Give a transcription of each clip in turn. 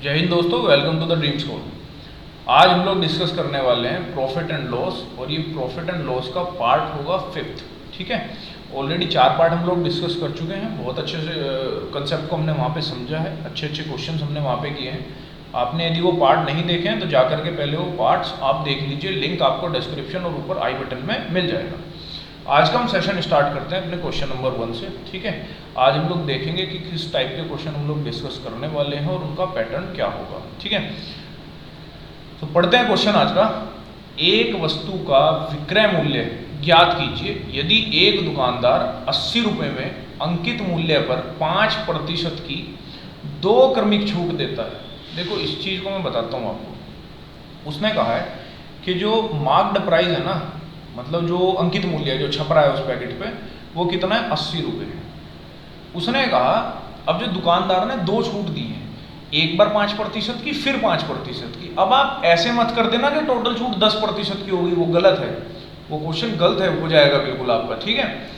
जय हिंद दोस्तों, welcome to the dream school. आज हम लोग डिस्कस करने वाले हैं प्रॉफिट एंड लॉस, और ये प्रॉफिट एंड लॉस का पार्ट होगा 5th। ठीक है, ऑलरेडी 4 पार्ट हम लोग डिस्कस कर चुके हैं। बहुत अच्छे से कंसेप्ट को हमने वहाँ पे समझा है, अच्छे अच्छे क्वेश्चंस हमने वहाँ पे किए हैं। आपने यदि वो पार्ट नहीं देखे हैं तो जा करके पहले वो पार्ट्स आप देख लीजिए, लिंक आपको डिस्क्रिप्शन और ऊपर आई बटन में मिल जाएगा। आज का हम सेशन स्टार्ट करते हैं अपने क्वेश्चन नंबर 1 से। ठीक है, आज हम लोग देखेंगे कि किस टाइप के क्वेश्चन हम लोग डिस्कस करने वाले हैं और उनका पैटर्न क्या होगा। ठीक है, तो पढ़ते हैं क्वेश्चन आज का। एक वस्तु का विक्रय मूल्य ज्ञात कीजिए यदि एक दुकानदार 80 रुपये में अंकित मूल्य पर 5% की 2 क्रमिक छूट देता है। देखो, इस चीज़ को मैं बताता हूँ आपको। उसने कहा है कि जो मार्क्ड प्राइस है ना, मतलब जो अंकित मूल्य है जो छप रहा है उस पैकेट पे, वो कितना है, 80 रुपये है। उसने कहा अब जो दुकानदार ने 2 छूट दी है, एक बार 5% की, फिर 5% की। अब आप ऐसे मत कर देना कि टोटल छूट 10% की होगी, वो गलत है, वो क्वेश्चन गलत है, हो जाएगा बिल्कुल आपका। ठीक है,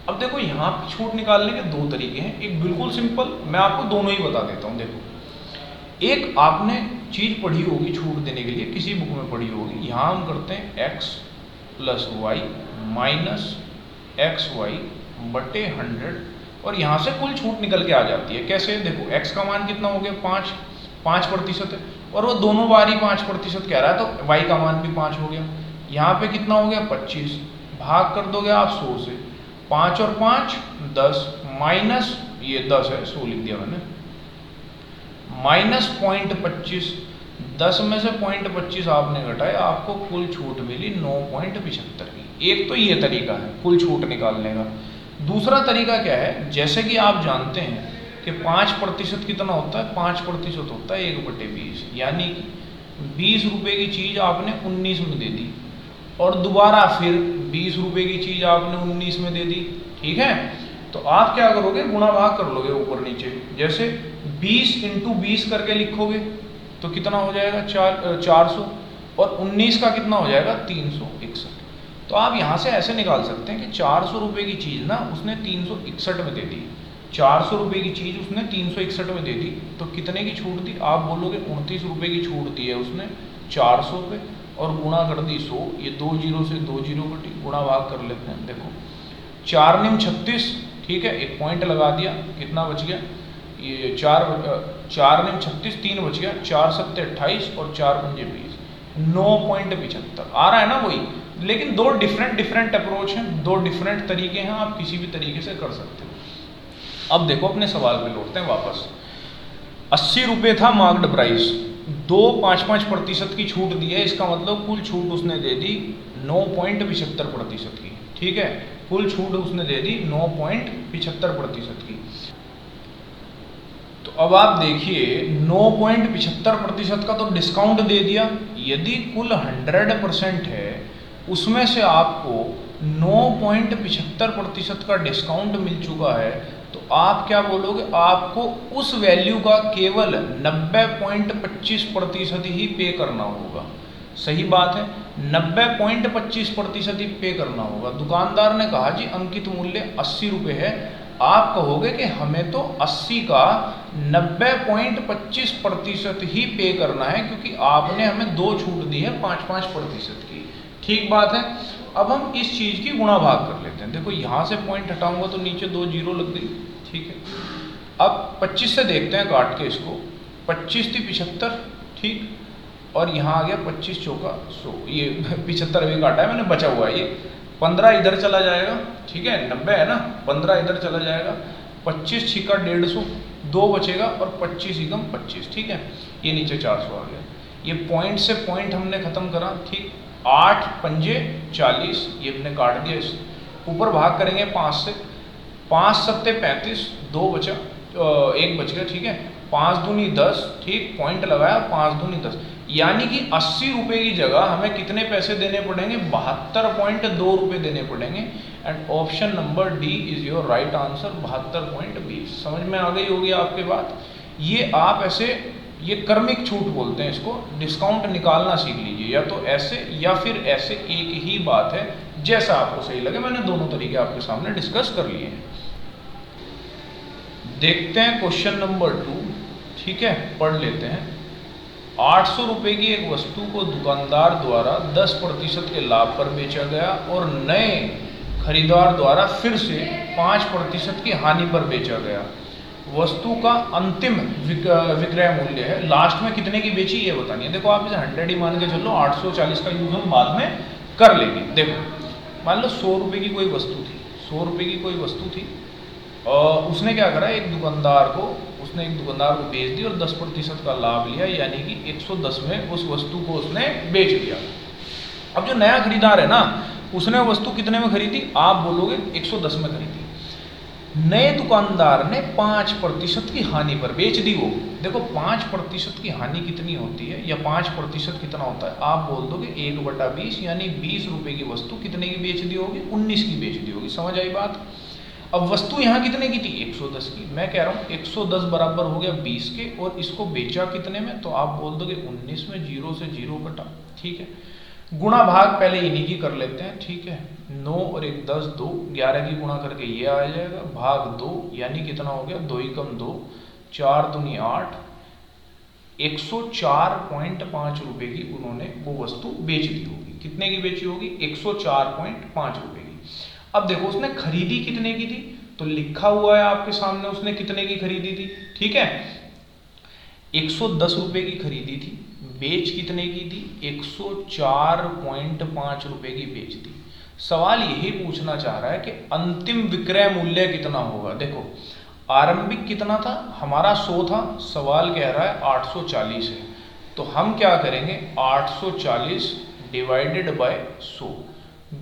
अब देखो यहाँ पे छूट निकालने के 2 तरीके हैं। एक बिल्कुल सिंपल, मैं आपको दोनों ही बता देता हूँ। देखो, एक आपने चीज पढ़ी होगी छूट देने के लिए, किसी बुक में पढ़ी होगी। यहाँ हम करते हैं x + y - xy बटे 100, और यहाँ से कुल छूट निकल के आ जाती है। कैसे? देखो, x का मान कितना हो गया, 5% है, और वो दोनों बार ही 5% कह रहा है, तो y का मान भी 5 हो गया। यहाँ पे कितना हो गया, 25। भाग कर दोगे आप 100 से, 5 और 5 10, माइनस ये 10 है, 100 लिख दिया मैंने, -0.25। 10 में से 0.25 आपने घटाया, आपको कुल छूट मिली 9.75 की। एक तो ये तरीका है कुल छूट निकालने का। दूसरा तरीका क्या है, जैसे कि आप जानते हैं कि 5% कितना होता है, 5% होता है 1/20, यानी कि 20 रुपये की चीज़ आपने 19 में दे दी, और दोबारा फिर 20 रुपये की चीज़ आपने 19 में दे दी। ठीक है, तो आप क्या करोगे, गुणा भाग कर लोगे ऊपर नीचे। जैसे 20 × 20 करके लिखोगे तो कितना हो जाएगा, 400, और 19 का कितना हो जाएगा, 361। तो आप यहाँ से ऐसे निकाल सकते हैं कि 400 रुपये की चीज़ ना उसने 361 में दे दी। 400 रुपये की चीज़ उसने 361 में दे दी, तो कितने की छूट दी? आप बोलोगे 29 रुपये की छूट दी है उसने 400 पे, और गुणा कर दी 100। ये 2 0 से 2 0 कटी, गुणा भाग कर लेते हैं। देखो, 4 × 36, ठीक है, एक पॉइंट लगा दिया, कितना बच गया, ये 4 × 36 3 बच गया, 4 × 7 28 और 4 × 5 20, 9.75 आ रहा है ना वही। लेकिन 2 डिफरेंट अप्रोच हैं, 2 डिफरेंट तरीके हैं, आप किसी भी तरीके से कर सकते हो। अब देखो, अपने सवाल पे लौटते हैं वापस। 80 रुपये था मार्क्ड प्राइस, 2 5% की छूट दी है, इसका मतलब कुल छूट उसने दे दी 9.75% की। ठीक है, कुल छूट उसने दे दी 9.75% की। तो अब आप देखिए, 9.75% का तो डिस्काउंट दे दिया। यदि कुल 100% है, उसमें से आपको 9.75% का डिस्काउंट मिल चुका है, तो आप क्या बोलोगे, आपको उस वैल्यू का केवल 90.25% ही पे करना होगा। सही बात है, 90.25% ही पे करना होगा। दुकानदार ने कहा जी अंकित मूल्य 80 रुपये है, आप कहोगे कि हमें तो 80 का 90.25% ही पे करना है, क्योंकि आपने हमें 2 छूट दी है 5% की। ठीक बात है, अब हम इस चीज़ की गुणा भाग कर लेते हैं। देखो, यहाँ से पॉइंट हटाऊंगा तो नीचे 2 0 लग गई। ठीक है, अब 25 से देखते हैं काट के इसको। 25 थी 75, ठीक, और यहाँ आ गया 25 चौका 100, ये 75 अभी काटा है मैंने, बचा हुआ है ये 15 इधर चला जाएगा। ठीक है, 90 है ना, 15 इधर चला जाएगा, 25 छिका 150, 2 बचेगा, और 25 एकम 25। ठीक है, ये नीचे 400 आ गया। ये पॉइंट से पॉइंट हमने खत्म करा। ठीक, 8 पंजे 40, ये हमने काट दिया। इस ऊपर भाग करेंगे 5 से, 5 7 35, 2 बचा, 1 बच गया। ठीक है, 5 दूनी 10, ठीक, पॉइंट लगाया, 5 दूनी 10, यानी कि 80 रुपये की जगह हमें कितने पैसे देने पड़ेंगे, 72.2 रुपये देने पड़ेंगे। And option number D is your right answer, 72.20। समझ में आ गई होगी आपके बात। ये आप ऐसे, ये क्रमिक छूट बोलते हैं इसको। डिस्काउंट निकालना सीख लीजिए, या तो ऐसे या फिर ऐसे, एक ही बात है, जैसा आपको सही लगे। मैंने दोनों तरीके आपके सामने डिस्कस कर लिए हैं। देखते हैं क्वेश्चन नंबर 2। ठीक है, पढ़ लेते हैं। 800 रुपये की एक वस्तु को दुकानदार द्वारा 10% के लाभ पर बेचा गया और नए खरीदार द्वारा फिर से 5% की हानि पर बेचा गया। वस्तु का अंतिम विक्रय मूल्य है, लास्ट में कितने की बेची ये बतानी है। देखो आप इसे 100 ही मान के चलो, 840 का यूज हम बाद में कर लेंगे। देखो मान लो 100 रुपये की कोई वस्तु थी, 100 रुपये की कोई वस्तु थी और उसने क्या करा, एक दुकानदार को बेच दी और 10% का लाभ लिया, यानी कि 110 में उस वस्तु को उसने बेच दिया। अब जो नया खरीदार है ना, उसने वस्तु कितने में खरीदी, आप बोलोगे 110 में खरीदी। नए दुकानदार ने 5% की हानि पर बेच दी वो। देखो 5% की हानि कितनी होती है या 5% कितना होता है, आप बोल दोगे 1/20, यानी 20 रुपये की वस्तु कितने की बेच दी होगी, 19 की बेच दी होगी। समझ आई बात। अब वस्तु यहाँ कितने की थी, 110 की। मैं कह रहा हूँ 110 बराबर हो गया 20 के, और इसको बेचा कितने में, तो आप बोल दोगे 19 में, 0 से 0 कटा। ठीक है, गुणा भाग पहले इन्हीं की कर लेते हैं। ठीक है, 9 और 1 10, 2 11 की गुणा करके ये आ जाएगा, भाग 2, यानी कितना हो गया, 2 × 2 4 दूनी 8, 104.5 रुपये की उन्होंने वो वस्तु बेच दी होगी। कितने की बेची होगी, 104.5 रुपये की। अब देखो उसने खरीदी कितने की थी, तो लिखा हुआ है आपके सामने उसने कितने की खरीदी थी। ठीक है, 110 रुपये की खरीदी थी, बेच कितने की थी, 104.5 रुपये की बेच दी। सवाल यही पूछना चाह रहा है कि अंतिम विक्रय मूल्य कितना होगा। देखो आरंभिक कितना था हमारा, 100 था, सवाल कह रहा है 840 है, तो हम क्या करेंगे, 840 डिवाइडेड बाय 100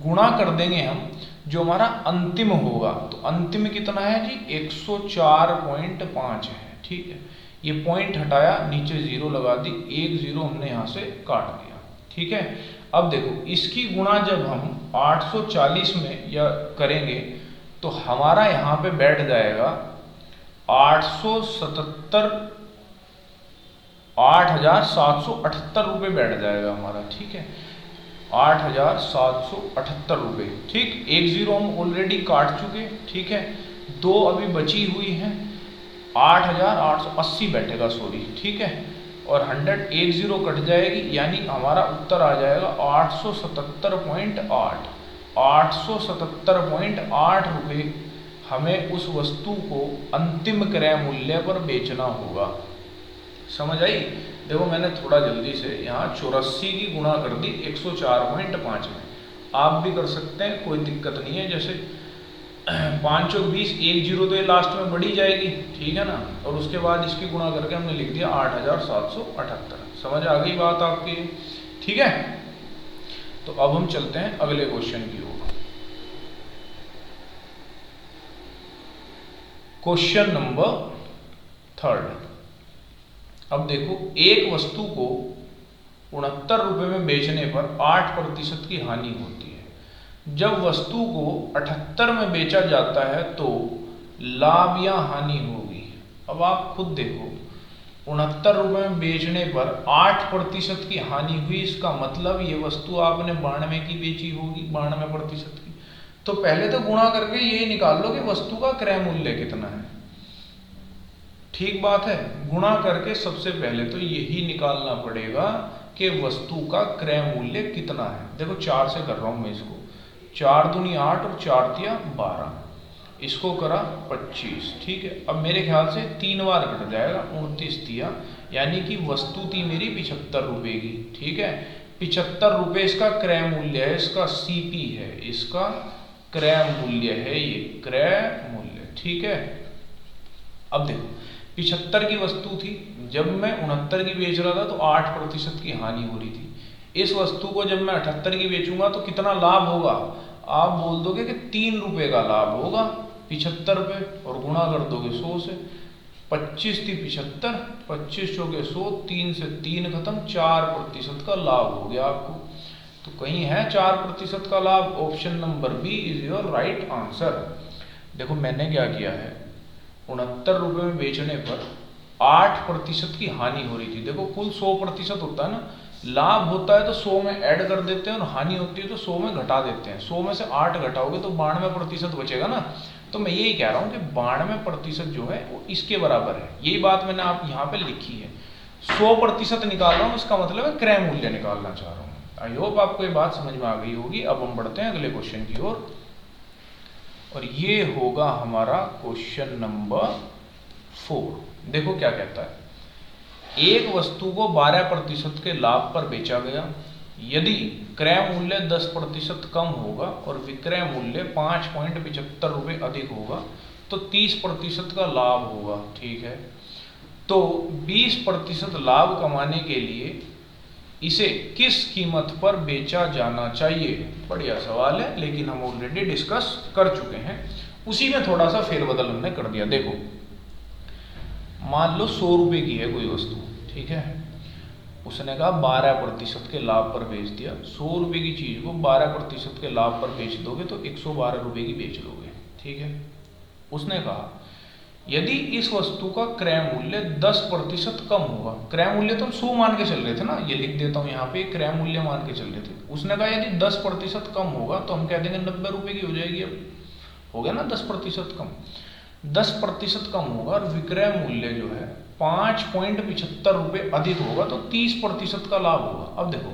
गुणा कर देंगे हम, जो हमारा अंतिम होगा, तो अंतिम कितना है जी, 104.5 है। ठीक है, ये पॉइंट हटाया, नीचे 0 लगा दी, 1 0 हमने यहाँ से काट दिया। ठीक है, अब देखो इसकी गुणा जब हम 840 में या करेंगे तो हमारा यहाँ पे बैठ जाएगा 8,778 रुपये बैठ जाएगा हमारा। ठीक है, 8,778 रुपये। ठीक, 1 0 हम ऑलरेडी काट चुके। ठीक है, 2 अभी बची हुई हैं, 8,880 बैठेगा, सॉरी। ठीक है, और 100 1 0 कट जाएगी, यानी हमारा उत्तर आ जाएगा 877.8। 877.8 रुपये हमें उस वस्तु को अंतिम क्रय मूल्य पर बेचना होगा। समझ आई। देखो मैंने थोड़ा जल्दी से यहाँ 84 की गुणा कर दी 104.5 में, आप भी कर सकते हैं, कोई दिक्कत नहीं है। जैसे 5 और 20, 1 0 तो ये लास्ट में बढ़ी जाएगी। ठीक है ना, और उसके बाद इसकी गुणा करके हमने लिख दिया 8,778। समझ आ गई बात आपकी। ठीक है, तो अब हम चलते हैं अगले क्वेश्चन की ओर। Question number 3। अब देखो एक वस्तु को 69 रुपये में बेचने पर 8% की हानि होती है। जब वस्तु को 78 में बेचा जाता है तो लाभ या हानि होगी। अब आप खुद देखो, 69 रुपये में बेचने पर 8% की हानि हुई, इसका मतलब ये वस्तु आपने 92 की बेची होगी, 92% की। तो पहले तो गुणा करके ये निकाल लो कि वस्तु का क्रय मूल्य कितना है। ठीक बात है, गुणा करके सबसे पहले तो यही निकालना पड़ेगा कि वस्तु का क्रय मूल्य कितना है। देखो 4 से कर रहा हूं मैं इसको, 4 दूनी 8 और 4 तिया 12, इसको करा 25। ठीक है, अब मेरे ख्याल से 3 बार कट जाएगा, 29 तिया, यानी कि वस्तु थी मेरी 75 रुपये की। ठीक है, 75 रुपये इसका क्रय मूल्य है, इसका सीपी है, इसका क्रय मूल्य है, ये क्रय मूल्य। ठीक है, अब देखो 75 की वस्तु थी, जब मैं 69 की बेच रहा था तो 8% की हानि हो रही थी। इस वस्तु को जब मैं 78 की बेचूंगा तो कितना लाभ होगा, आप बोल दोगे कि 3 रुपये का लाभ होगा, 75 रुपये, और गुणा कर दोगे 100 से। 25 थी 75, 25 चौके 100, 3 से 3 खत्म, 4% का लाभ हो गया आपको। तो कहीं है 4% का लाभ, option number B is your right answer. देखो मैंने क्या किया है, 69 रुपये में बेचने पर 8% की हानि हो रही थी। देखो कुल 100% होता है ना, लाभ होता है तो 100 में ऐड कर देते हैं, और हानि होती है तो 100 में घटा देते हैं। 100 में से 8 घटाओगे तो 92% बचेगा ना। तो मैं यही कह रहा हूँ कि 92% जो है वो इसके बराबर है। यही बात मैंने आप यहाँ पे लिखी है। 100% निकाल रहा हूँ, इसका मतलब है क्रय मूल्य निकालना चाह रहा हूँ। आई होप आपको ये बात समझ में आ गई होगी। अब हम बढ़ते हैं अगले क्वेश्चन की ओर, और ये होगा हमारा क्वेश्चन नंबर 4। देखो क्या कहता है, एक वस्तु को 12% के लाभ पर बेचा गया, यदि क्रय मूल्य 10% कम होगा और विक्रय मूल्य 5.75 रुपये अधिक होगा तो 30% का लाभ होगा। ठीक है, तो 20% लाभ कमाने के लिए इसे किस कीमत पर बेचा जाना चाहिए? बढ़िया सवाल है, लेकिन हम ऑलरेडी डिस्कस कर चुके हैं, उसी में थोड़ा सा फेरबदल हमने कर दिया। देखो, मान लो 100 रुपये की है कोई वस्तु, ठीक है, उसने कहा 12% के लाभ पर बेच दिया। 100 रुपये की चीज़ को 12% के लाभ पर बेच दोगे तो 112 रुपये की बेच लोगे। ठीक है, उसने कहा यदि इस वस्तु का क्रय मूल्य 10% कम होगा, क्रय मूल्य तो हम 100 मान के चल रहे थे ना, ये लिख देता हूँ यहाँ पे, क्रय मूल्य मान के चल रहे थे। उसने कहा यदि 10% कम होगा तो हम कह देंगे 90 रुपये की हो जाएगी। अब हो गया ना 10% कम, 10% कम होगा और विक्रय मूल्य जो है 5.75 रुपये अधिक होगा तो 30% का लाभ होगा। अब देखो,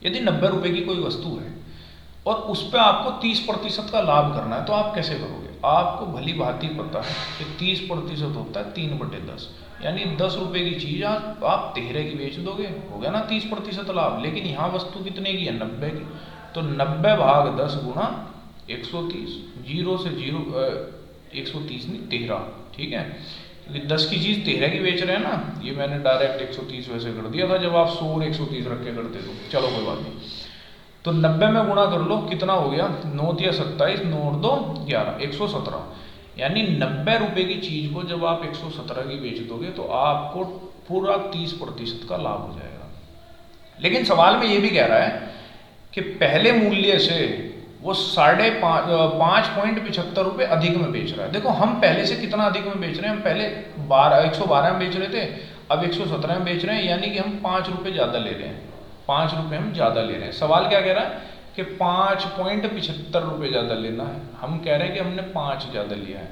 यदि 90 रुपये की कोई वस्तु है और उस पर आपको 30% का लाभ करना है तो आप कैसे करोगे? आपको भली भांति पता है कि 30% होता है 3/10, यानी 10 रुपये की चीज़ आप 13 की बेच दोगे, हो गया ना 30% लाभ। लेकिन यहाँ वस्तु कितने की है? 90 की, तो 90 भाग 10 गुणा 130, 0 से 0 130 नहीं 13। ठीक है, क्योंकि 10 की चीज़ 13 की बेच रहे हैं ना, ये मैंने डायरेक्ट 130 वैसे कर दिया था जब आप 100 और 130 रख के करते तो, चलो कोई बात नहीं। तो 90 में गुणा कर लो, कितना हो गया? 9 × 27, 9 और 2 11, 117। यानी 90 रुपये की चीज़ को जब आप 117 की बेच दोगे तो आपको पूरा 30% का लाभ हो जाएगा। लेकिन सवाल में ये भी कह रहा है कि पहले मूल्य से वो 5.75 रुपये अधिक में बेच रहा है। देखो, हम पहले से कितना अधिक में बेच रहे हैं? हम पहले 112 में बेच रहे थे, अब 117 में बेच रहे हैं, यानी कि हम 5 रुपये ज़्यादा ले रहे हैं, 5 रुपये हम ज़्यादा ले रहे हैं। सवाल क्या कह रहा है कि 5.75 रुपये ज़्यादा लेना है, हम कह रहे हैं कि हमने 5 ज़्यादा लिया है।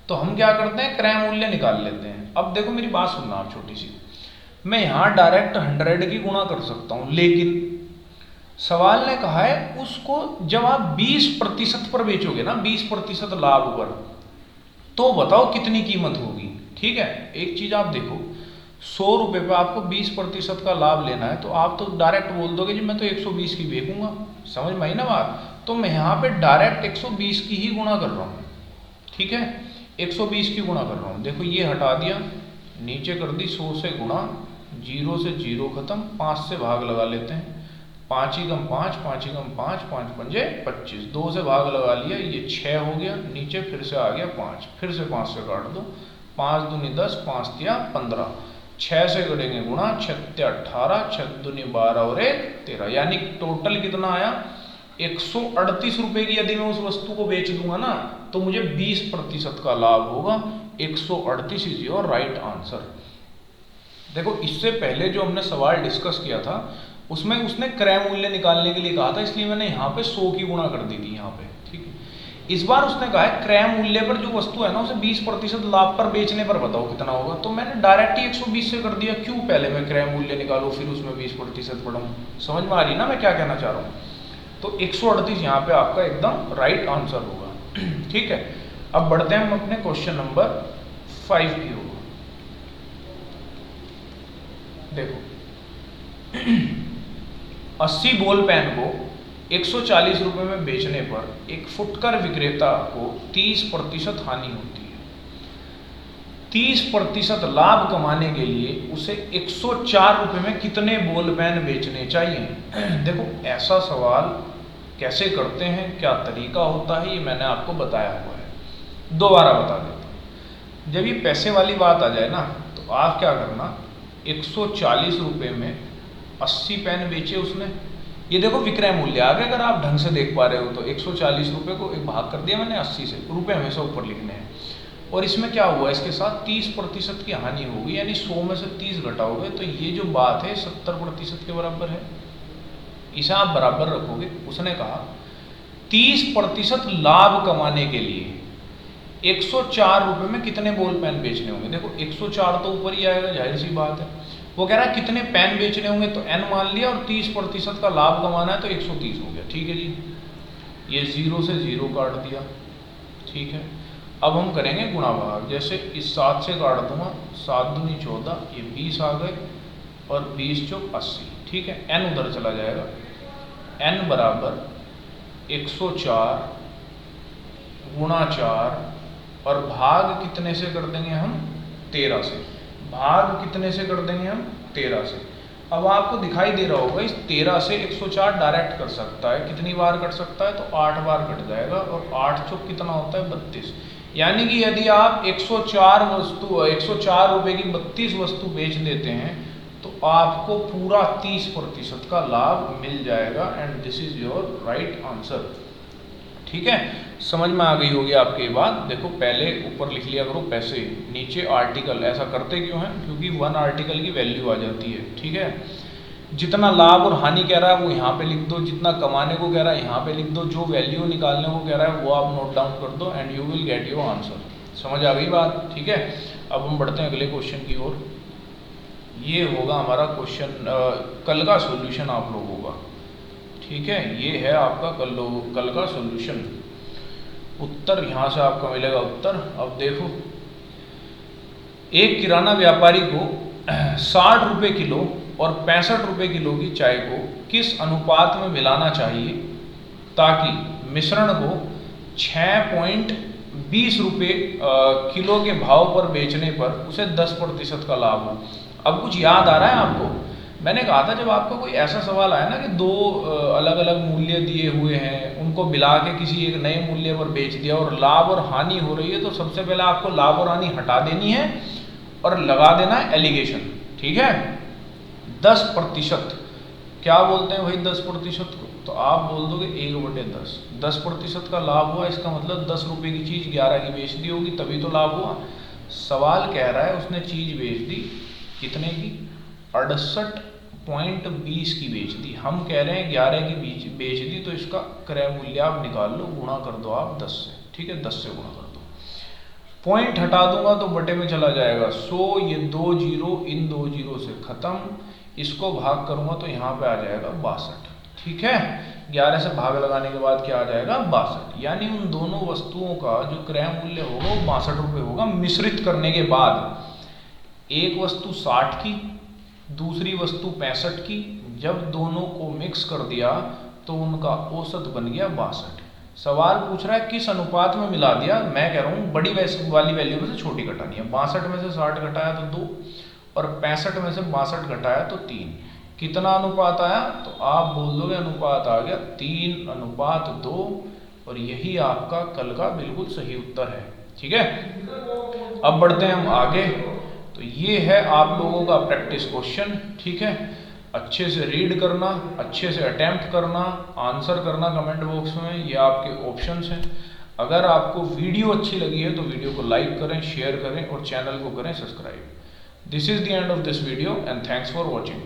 तो हम क्या करते हैं, क्रय मूल्य निकाल लेते हैं। अब देखो मेरी बात सुनना आप छोटी सी, मैं यहाँ डायरेक्ट 100 की गुणा कर सकता हूँ, लेकिन सवाल ने कहा है उसको जब आप 20% पर बेचोगे ना, 20% लाभ पर, तो बताओ कितनी कीमत होगी। ठीक है, एक चीज़ आप देखो, 100 रुपये पर आपको 20% का लाभ लेना है तो आप तो डायरेक्ट बोल दोगे जी मैं तो 120 की बेचूंगा। समझ में आई ना बात? तो मैं यहाँ पे डायरेक्ट 120 की ही गुणा कर रहा हूँ। ठीक है, 120 की गुणा कर रहा हूँ। देखो ये हटा दिया, नीचे कर दी 100 से गुणा, 0 से 0 खत्म, 5 से भाग लगा लेते हैं, 5 ही कम 5, 5 ही कम 5, 5 पंजे 25, 2 से भाग लगा लिया, ये 6 हो गया, नीचे फिर से आ गया 5, फिर से 5 से काट दो, 5 दूनी 10, 5 तिया 15, 6 से करेंगे गुणा, 6 तिया 18, 6 दूनी 12 और 1 13, यानी टोटल कितना आया? 138 रुपये की यदि मैं उस वस्तु को बेच दूंगा ना तो मुझे 20% का लाभ होगा। 138 इज योर राइट आंसर। देखो, इससे पहले जो हमने सवाल डिस्कस किया था उसमें उसने क्रय मूल्य निकालने के लिए कहा था, इसलिए मैंने यहाँ पे 100 की गुणा कर दी थी यहाँ पे। ठीक है, इस बार उसने कहा है क्रय मूल्य पर जो वस्तु है ना उसे 20% लाभ पर बेचने पर बताओ कितना होगा, तो मैंने डायरेक्ट ही 120 से कर दिया। क्यों पहले मैं क्रय मूल्य निकालूं फिर उसमें 20% बढ़ाऊं? समझ में आ रही ना मैं क्या कहना चाह रहा हूँ? तो 138 यहाँ पे आपका एकदम राइट आंसर होगा। ठीक है, अब बढ़ते हैं हम अपने क्वेश्चन नंबर 5 की ओर। देखो, 80 बॉल पेन को 140 रुपये में बेचने पर एक फुटकर विक्रेता को 30% हानि होती है। 30% लाभ कमाने के लिए उसे 104 रुपये में कितने बॉल पेन बेचने चाहिए? देखो, ऐसा सवाल कैसे करते हैं, क्या तरीका होता है, ये मैंने आपको बताया हुआ है, दोबारा बता देता हूँ। जब ये पैसे वाली बात आ जाए ना तो आप क्या करना, 140 रुपये में 80 पेन बेचे उसने, ये देखो विक्रय मूल्य आ गया, अगर आप ढंग से देख पा रहे हो तो 140 रुपये को एक भाग कर दिया मैंने 80 से, रुपये हमेशा ऊपर लिखने हैं। और इसमें क्या हुआ, इसके साथ 30% की हानि होगी, यानी 100 में से 30 घटाओगे तो ये जो बात है 70% के बराबर है। इसे आप बराबर रखोगे। उसने कहा 30% लाभ कमाने के लिए 104 रुपये में कितने बॉल पेन बेचने होंगे। देखो 104 तो ऊपर ही आएगा, जाहिर सी बात है। वो कह रहा है कितने पेन बेचने होंगे, तो n मान लिया और 30% का लाभ कमाना है तो 130 हो गया। ठीक है जी, ये 0 से 0 काट दिया। ठीक है, अब हम करेंगे गुणा भाग। जैसे इस 7 से काट दूंगा, 7 दूनी 14, ये 20 आ गए और 20 चौक 80। ठीक है, n उधर चला जाएगा, n बराबर 104 गुणा 4 और भाग कितने से कर देंगे हम, 13 से। भाग कितने से कर देंगे हम, 13 से। अब आपको दिखाई दे रहा होगा इस 13 से 104 डायरेक्ट कर सकता है, कितनी बार कट सकता है, तो 8 बार कट जाएगा और 8 चौक कितना होता है, 32। यानी कि यदि आप 104 रुपए की 32 वस्तु बेच देते हैं तो आपको पूरा 30% का लाभ मिल जाएगा। And this is your right answer. ठीक है, समझ में आ गई होगी आपके बात। देखो पहले ऊपर लिख लिया करो पैसे, नीचे आर्टिकल। ऐसा करते क्यों है, क्योंकि 1 आर्टिकल की वैल्यू आ जाती है। ठीक है, जितना लाभ और हानि कह रहा है वो यहाँ पे लिख दो, जितना कमाने को कह रहा है यहाँ पे लिख दो, जो वैल्यू निकालने को कह रहा है वो आप नोट डाउन कर दो and you will get your answer. समझ आ गई बात। ठीक है, अब हम बढ़ते हैं अगले क्वेश्चन की ओर। ये होगा हमारा क्वेश्चन, कल का सॉल्यूशन आप लोगों का। ठीक है, ये है आपका कल का सॉल्यूशन। उत्तर यहाँ से आपका मिलेगा उत्तर। अब देखो, एक किराना व्यापारी को 60 रुपये किलो और 65 रुपये किलो की चाय को किस अनुपात में मिलाना चाहिए ताकि मिश्रण को 6.20 रुपये किलो के भाव पर बेचने पर उसे 10% का लाभ हो। अब कुछ याद आ रहा है आपको? मैंने कहा था जब आपको कोई ऐसा सवाल आया ना कि दो अलग अलग मूल्य दिए हुए हैं, उनको मिला के किसी एक नए मूल्य पर बेच दिया और लाभ और हानि हो रही है, तो सबसे पहले आपको लाभ और हानि हटा देनी है और लगा देना है एलिगेशन। ठीक है, 10%। क्या बोलते हैं भाई 10% को? तो आप बोल दोगे 1/10। 10% का लाभ हुआ, इसका मतलब 10 रुपये की चीज़ 11 की बेच दी होगी, तभी तो लाभ हुआ। सवाल कह रहा है उसने चीज़ बेच दी कितने की, 68.20 की बेच दी। हम कह रहे हैं 11 की बेच दी, तो इसका क्रय मूल्य आप निकाल लो, गुणा कर दो आप 10 से। ठीक है, 10 से गुणा कर दो, पॉइंट हटा दूंगा तो बटे में चला जाएगा 100, ये 2 जीरो इन 2 जीरो से खत्म, इसको भाग करूंगा तो यहाँ पे आ जाएगा 62। ठीक है, 11 से भाग लगाने के बाद क्या आ जाएगा, 62। यानी उन दोनों वस्तुओं का जो क्रय मूल्य होगा वो 62 रुपये होगा। मिश्रित करने के बाद एक वस्तु 60 की, दूसरी वस्तु 65 की, जब दोनों को मिक्स कर दिया तो उनका औसत बन गया 62। सवाल पूछ रहा है किस अनुपात में मिला दिया। मैं कह रहा हूँ बड़ी वाली वैल्यू में से छोटी घटानी है। 62 में से 60 घटाया तो 2 और 65 में से 62 घटाया तो 3। कितना अनुपात आया? तो आप बोल दोगे अनुपात आ गया 3:2 और यही आपका कल का बिल्कुल सही उत्तर है। ठीक है, अब बढ़ते हैं हम आगे। तो ये है आप लोगों का प्रैक्टिस क्वेश्चन। ठीक है, अच्छे से रीड करना, अच्छे से अटेम्प्ट करना, आंसर करना कमेंट बॉक्स में, ये आपके ऑप्शंस हैं। अगर आपको वीडियो अच्छी लगी है तो वीडियो को लाइक करें, शेयर करें और चैनल को करें subscribe. This is the end of this video and thanks for watching.